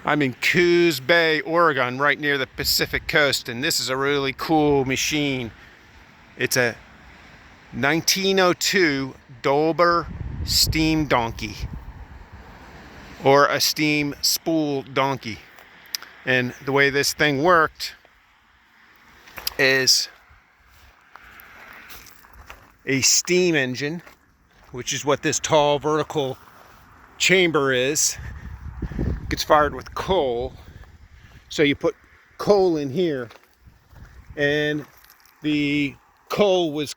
I'm in Coos Bay, Oregon, right near the Pacific coast, and this is a really cool machine. It's a 1902 Dolbeer steam donkey, or a steam spool donkey. And the way this thing worked is a steam engine, which is what this tall vertical chamber is, gets fired with coal. So you put coal in here, and the coal was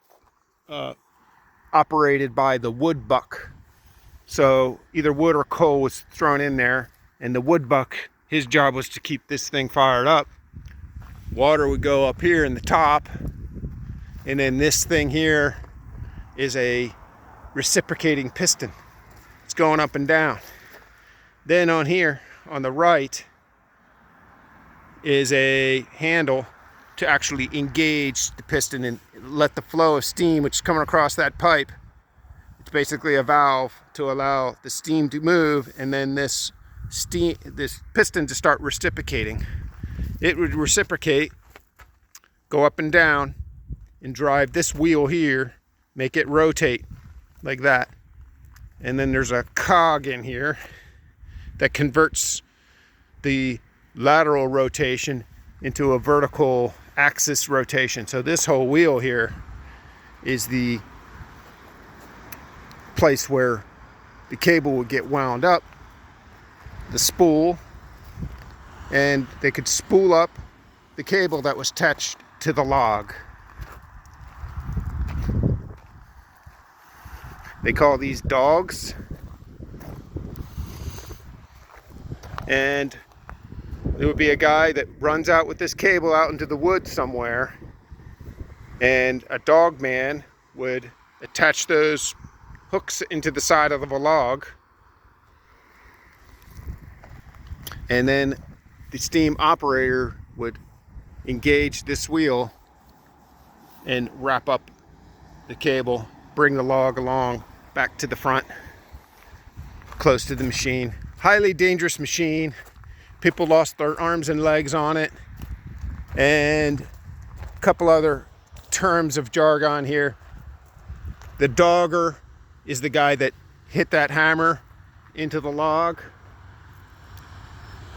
operated by the wood buck. So either wood or coal was thrown in there, and the wood buck, his job was to keep this thing fired up. Water would go up here in the top, and then this thing here is a reciprocating piston. It's going up and down. Then on here, on the right, is a handle to actually engage the piston and let the flow of steam, which is coming across that pipe. It's basically a valve to allow the steam to move, and then this piston to start reciprocating. It would reciprocate, go up and down, and drive this wheel here, make it rotate like that. And then there's a cog in here that converts the lateral rotation into a vertical axis rotation. So this whole wheel here is the place where the cable would get wound up, the spool, and they could spool up the cable that was attached to the log. They call these dogs. And there would be a guy that runs out with this cable out into the woods somewhere, and a dog man would attach those hooks into the side of a log, and then the steam operator would engage this wheel and wrap up the cable, bring the log along back to the front, close to the machine. Highly dangerous machine. People lost their arms and legs on it. And a couple other terms of jargon here. The dogger is the guy that hit that hammer into the log,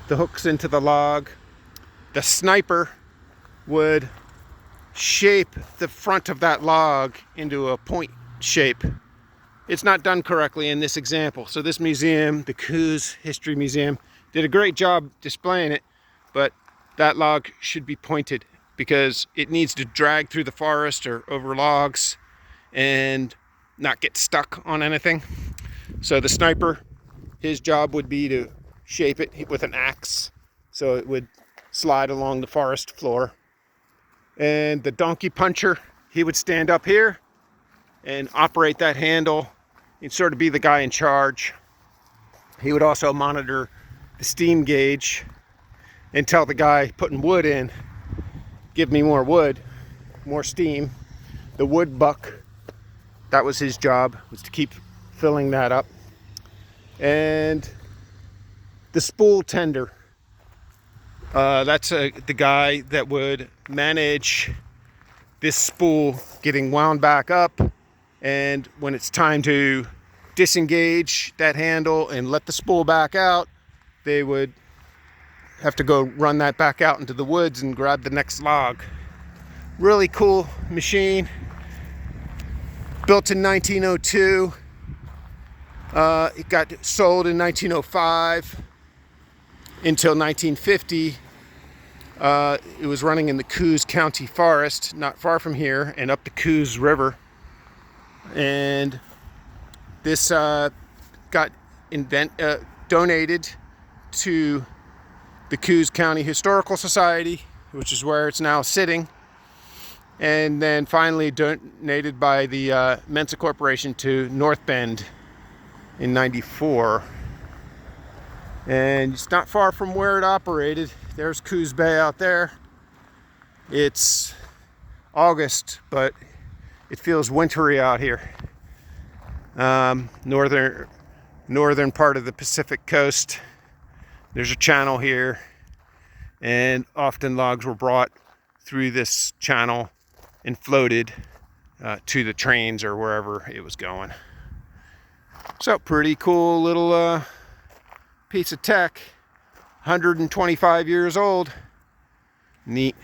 the hooks into the log. The sniper would shape the front of that log into a point shape. It's not done correctly in this example. So this museum, the Coos History Museum, did a great job displaying it, but that log should be pointed because it needs to drag through the forest or over logs and not get stuck on anything. So the sniper, his job would be to shape it with an axe so it would slide along the forest floor. And the donkey puncher, he would stand up here and operate that handle and sort of be the guy in charge. He would also monitor the steam gauge and tell the guy putting wood in, give me more wood, more steam. The wood buck, that was his job, was to keep filling that up. And the spool tender, that's the guy that would manage this spool getting wound back up, and when it's time to disengage that handle and let the spool back out, they would have to go run that back out into the woods and grab the next log. Really cool machine. Built in 1902. It got sold in 1905 until 1950. It was running in the Coos County Forest, not far from here, and up the Coos River. And this got donated to the Coos County Historical Society, which is where it's now sitting, and then finally donated by the Mensa Corporation to North Bend in '94. And it's not far from where it operated. There's Coos Bay out there. It's August, but it feels wintry out here. Northern part of the Pacific coast. There's a channel here, and often logs were brought through this channel and floated to the trains or wherever it was going. So pretty cool little piece of tech. 125 years old. Neat.